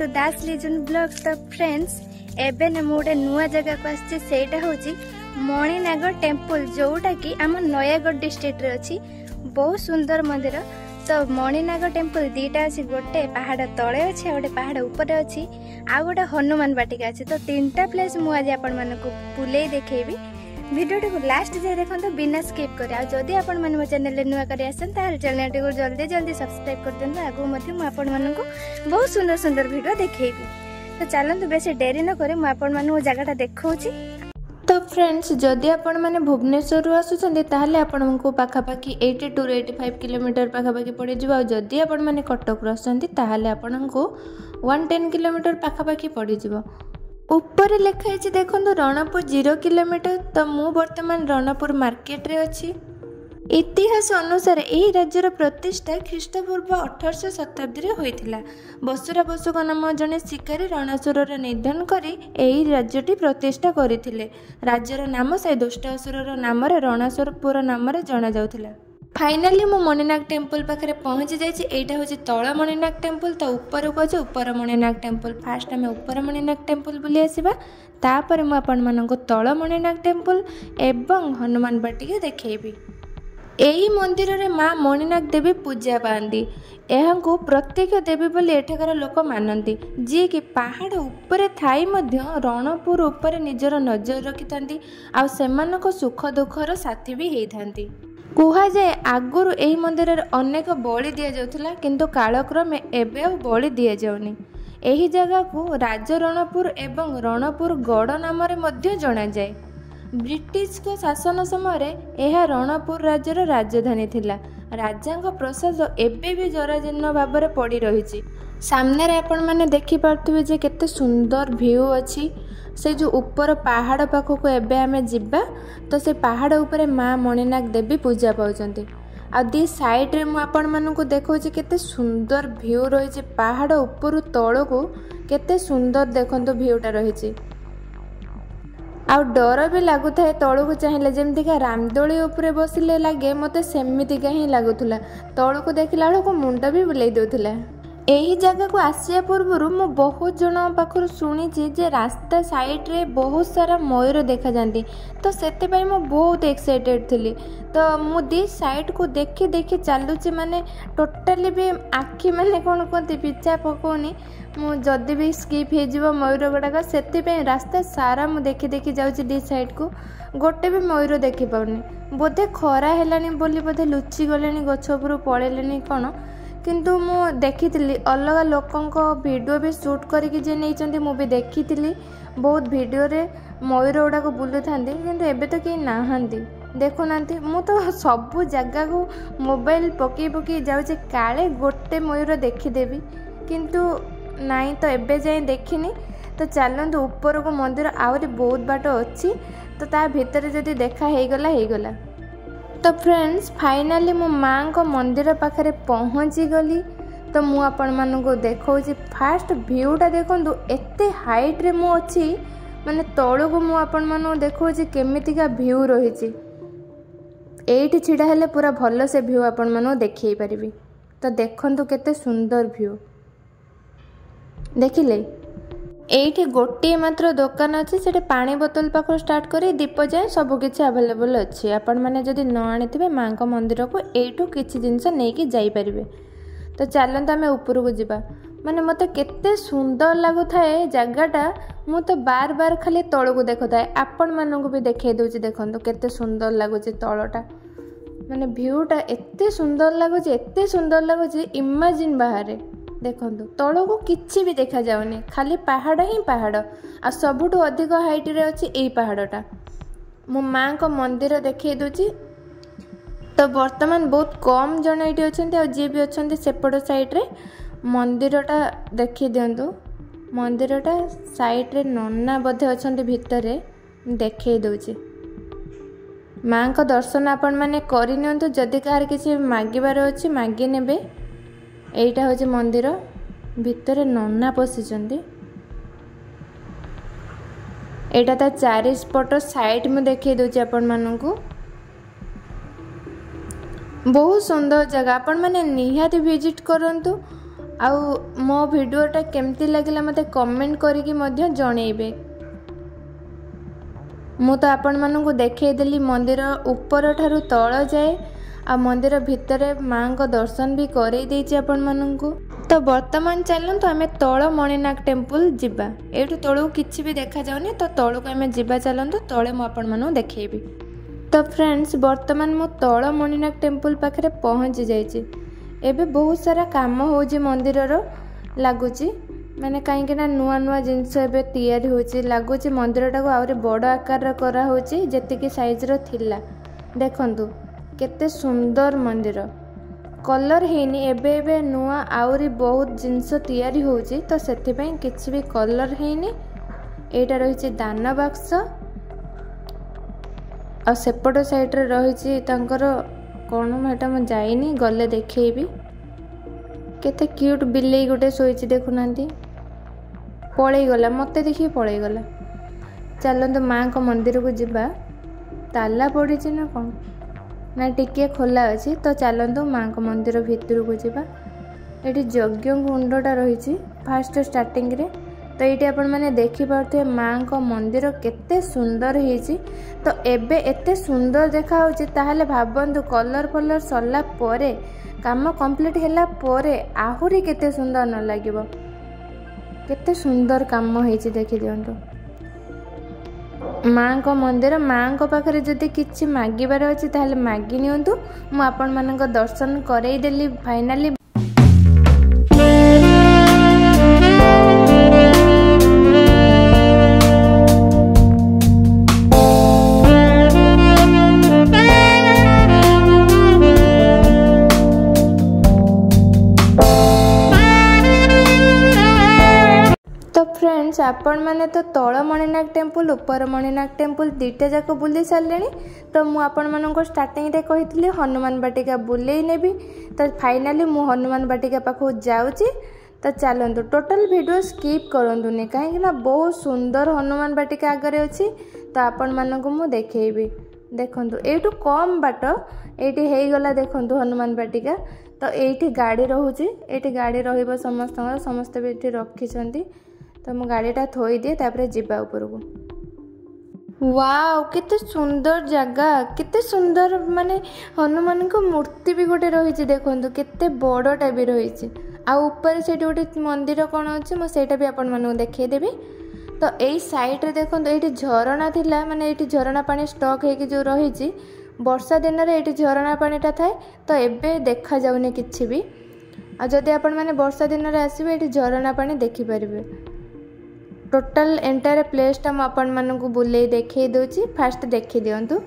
To Das लिजन blog. तो friends एबे ना मोटे नुआ जगह को आछि सेटा होची मणिनाग टेम्पल जोटा कि आम नयागढ़ डिस्ट्रिक्ट रे अछि। बहुत सुंदर मंदिर। तो मणिनाग टेम्पल दीटा अच्छी गोटे पहाड़ तले अच्छे गोटे पहाड़ ऊपर अच्छी आ गोटे हनुमान बाटिका अच्छी। तो तीनटा प्लेस मुझे आपण मानक बुले देखेबी। वीडियो को लास्ट जाए देखो तो बिना स्किप करे। जदि आपण माने मो चैनल नुआ करी आसन ताल चैनल को जल्दी जल्दी सब्सक्राइब कर देन। आगु मध्य मु आपण मानक बहुत सुंदर सुंदर वीडियो देखेबी। तो चलंतु बेसी देरी न करे मु आपण मानक जगहटा देखौची। तो फ्रेंड्स जदि आपण माने भुवनेश्वर आसुचंदी ताहले आपण को पाखापाखी 80 to 85 किलोमीटर पाखापाखी पड़े जिबा। जदि आपण माने कटक रो आसुचंदी ताहले आपण को 110 किलोमीटर पाखापाखी पड़े जिबा। ऊपर लिखा है देखो रणपुर 0 किलोमीटर। तो मु वर्तमान रणपुर मार्केट रे अच्छी। इतिहास अनुसार यही राज्यर प्रतिष्ठा ख्रीष्टपूर्व 1800 शताब्दी रे होइथिला। बसुरा बसुक नाम जने शिकारी रणासुर निधन करी यही राज्यटी प्रतिष्ठा करथिले। राज्यर नाम से दुष्ट असुर नाम रणासुरपुर नाम जना जाउथिला। फाइनाली मु मणिनाग टेम्पल पाखे पहुँची जाइए। यहाँ हूँ तल मणिनाग टेम्पल। तो ऊपर को अच्छे ऊपर मणिनाग टेम्पल। फास्ट आम ऊपर मणिनाग टेम्पल बुली आसवा। तापर मु आपण मानक तल मणिनाग टेम्पल एवं हनुमान बाटिका देखैबी। यही मंदिर रे माँ मणिनाग देवी पूजा पाती। यहाँ प्रत्येक देवी बोली एठाकार लोक मानती जी कि पहाड़ उपरे थाई मध्य रणपुर उपरे निजर नजर रखिथांती आ सेमानक सुख दुखर साथी भी होइथांती। कुहा जाए आगुरु एही मंदिर रे अनेक बलि दिया जाउथला किंतु कालक्रमे एबे आ बलि दिया जाउनी। एही जगह को राजरणपुर एवं रणपुर गड़ नाम रे मध्य जणा जाए। ब्रिटिश को शासन समय रे एहा रणपुर राज्यर राजधानी थिला। राजांक प्रसाद एबे भी जराजीर्ण भाव में पड़ी रही। सामने रे आपण माने देखि पारथुबे जे केते सुंदर व्यू अछि। से जो ऊपर पहाड़ पाखक एबे आमे जिबा। तो से पहाड़ ऊपर माँ मणिनाग देवी पूजा पाउचंती। आ दी साइड रे मु आपण मानकु देखौछि केते सुंदर व्यू रहिछि। पहाड़ ऊपर तळको केते सुंदर देखंतो व्यूटा रहिछि। आ डर भी लागुଥାଏ तळको चाहिले जेमति का रामदोली ऊपर बसिले लागे मते सेमिति का ही लागुथुला। तळको देखिला बेलको मुंड भी बुलाई देउथुला। यही जगह को आसिया पूर्व मु बहुत जन पाखर शुणी जे रास्ता साइड रे बहुत सारा मयूर देखा जाती। तो से बहुत एक्साइटेड थी। तो मु दी साइड को देखी देखी चलुची माने टोटाली भी आखि माने कौन कहते पिछा पकौनी। जदि भी स्किप हो मयूर गुड़ाक से रास्ता सारा मु देखी देखी जाऊँगी दी साइड को गोटे भी मयूर देखी पाऊनी। बोधे खरा है बोधे लुचि गले गछ उपर पलैले कौन। किंतु मु देखी अलग लोकों वीडियो भी शूट करके जे नहीं मु भी देखी बहुत वीडियो रे मयूर गुड़ाक बुलू था। किंतु एबे तो कहीं नहांती देखुना। मु तो सबू जगह को मोबाइल पकई पकई जाऊँचे काले गोटे मयूर देखीदेवी किंतु नाई। तो एबे जाए देखनी। तो चलतु ऊपर को मंदिर आहरी बहुत बाट अच्छी। तो ता भीतर जदि देखा ହେଇଗଲା। तो फ्रेंड्स फाइनाली मो माँ को मंदिर पाखे पहुँची गली। तो मु आपण मानक देखौछि फास्ट व्यूटा देखंतु एते हाइट रे मु अछि माने तळो को मु आपण मानक देखौछि केमितिका व्यू रहिछि। एठी छिडा हेले पूरा भलो से व्यू आपण मानक देखै परिबी। तो देखंतु केते सुंदर व्यू देखिले। एठी गोटे मात्र दुकान अच्छी से पानी बोतल पाख स्टार्ट कर दीप जाए सबकिछि अवेलेबल अच्छी। आपण मैंने जदि न आनी माँ को मंदिर को यू किसी जिनस नहीं जापर। तो चलते आम ऊपर को जावा। माने मत केते सुंदर लगुए जगहटा। मु तो बार बार खाली तल को देखुए। आपण मानक भी देखे दूसरी देखो केते सुंदर लगुच तलटा। माने व्यूटा एते सुंदर लगुच एते सुंदर लगुच इमेजिन बाहर देखो तल को किसी भी देखा जाऊनी खाली पहाड़ ही पहाड़। आ सबुठु अधिक हाइट रे अच्छी यही पहाड़टा। मो माँ को मंदिर देखे दूची। तो वर्तमान बहुत कम जन ये अच्छा जी भी अच्छा सेपट साइड रे मंदिरटा देखी दिंतु। मंदिरटा साइड रे नन्ना बोधे अच्छा भितर देखे दूची। माँ को दर्शन आपण मैंने करनियंतु। जदि कहार किसी मागिबार अच्छी मागी नेबे। एटा हूँ मंदिर भितर नन्ना पशिचंदी। एटा ता चारिपट साइड में देखी दूची आपण मानकु। बहुत सुंदर जगह आपण माने निहाती विजिट करंतु। आउ मो भिडियोटा केमती लगिला मते कमेंट करिकी मध्य जणेबे। मु तो आपण मानू देखदेली मंदिर ऊपर ठारू तल जाए आ मंदिर भितर माँ को दर्शन भी करे देछि आपण मानू। तो वर्तमान चलतु आम तल मणिनाग टेम्पल जीवा। एठू तलू किछि भी देखा जाउनी तो तलू को आम जीवा चलतु तले मु आपण मानू देखैबी। तो फ्रेंड्स वर्तमान मु तल मणिनाग टेम्पल पाखरे पहुँची जाइछि। एबे बहुत सारा काम होउछि मंदिर रो लागुछि माने कहीं ना नुआ नुआ जिनस एबे तैयारी होछि लागुछि मंदिरटा को आउरी बड़ आकार करा होछि जेतिकी साइज रो थिला। देखंतु केते सुंदर मंदिर कलर हेनी एबे एबे नुआ आउरी बहुत जिनस तैयारी होछि तो सेति पई किछि भी कलर हेनी। एटा रहिछि दान बाक्स आ सेपट साइड रे रहिछि तांकर कोन मेटा म जाइनी गले देखैबी। केते क्यूट बिल्ली गोटे सोइछि देखुनांती पळै गला मते देखि पळै गला। चलंतु माँ को मंदिर को जीवा। ताला पड़ी ना कौन ना टिके खोला अच्छी तो चलतु माँ को मंदिर भितर को जीवा। ये यज्ञ कुंडटा रही फास्ट स्टार्टिंग रे तो ये आपण मैंने देखिपे माँ को मंदिर केते सुंदर होती। तो एबे एते सुंदर देखा ताहले भाबंतु कलर फलर सरला परे काम कंप्लीट हैला परे आहुरी केते सुंदर न लागिबो। केते सुंदर काम होईची देखि दियंतु। माँ को मंदिर माँ को पाखरे जदि किछि मागिबार अछि ताहले मागी नियंतु। मु आपण मानक दर्शन करई देली फाइनली। फ्रेंड्स आपण मैंने तो तल मणिनाग टेम्पल ऊपर मणिनाग टेम्पल दुईटा जाक बुली सारे। तो मु आपण मानक स्टार्टिंग रे कही हनुमान बाटिका बुले नेबी। तो फाइनली मु हनुमान बाटिका पाखु जाउची। तो चलतु टोटल वीडियो स्किप करंतुनी कहीं बहुत सुंदर हनुमान बाटिका आगे अच्छी। तो आपण मानक मु देखैबी। देखंतु एठू कम बाट एठी हेई गला देखंतु हनुमान बाटिका। तो एठी गाड़ी रहूची एठी गाड़ी रहिबो समस्त भी एठी रखिछंती। तो मु गाड़ीटा थोई दिए तापर जीवा ऊपर को। वाओ केते सुंदर जगह केते सुंदर माने हनुमान को मूर्ति भी गोटे रही देखो केते बड़टा भी रही। आ ऊपर से गोटे मंदिर कौन अच्छे मुझे सेटा भी आपण मानू देखदेवी। तो यही साइड रे देखो ये झरणा थिला माने ये झरणा पानी स्टक होगी जो रही वर्षा दिन में ये झरणा पानीटा थाए। तो एबे देखा जाउनी किछि भी। आ जदि आपण माने वर्षा दिन में आसबे ये झरणा पानी देखिपारे। टोटल एंटायर प्लेसटा मु आपण मानकु बुले देखै दोची। फास्ट देखि दियंतु।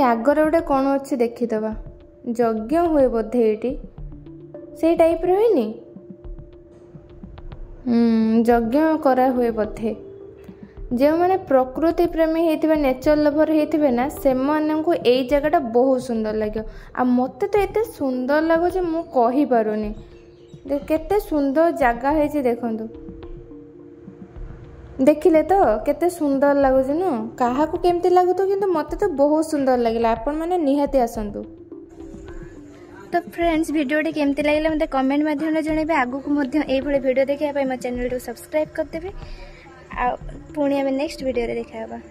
आगर गोटे कौन अच्छी देखीदबा यज्ञ हुए बोधे ये से टाइप रही यज्ञ करा हुए बोधे। जो मैंने प्रकृति प्रेमी होते नेचर लभर होते ना से यही जगह बहुत सुंदर लगे। आ मत तो एत सुंदर लगुच मुझे पारुनी केते सुंदर जगह है देखु देखिले तो केते सुंदर लगुच न क्या केमती लगुत कि मत तो बहुत सुंदर लगे। आपण मैंने निहाती आसतु। तो फ्रेंड्स वीडियोटी केमती लगे मत कमेंट माध्यम जनइबे आगु को वीडियो देखा मो चैनल सब्सक्राइब करदेवे पुणी आम नेक्स्ट वीडियो देखा।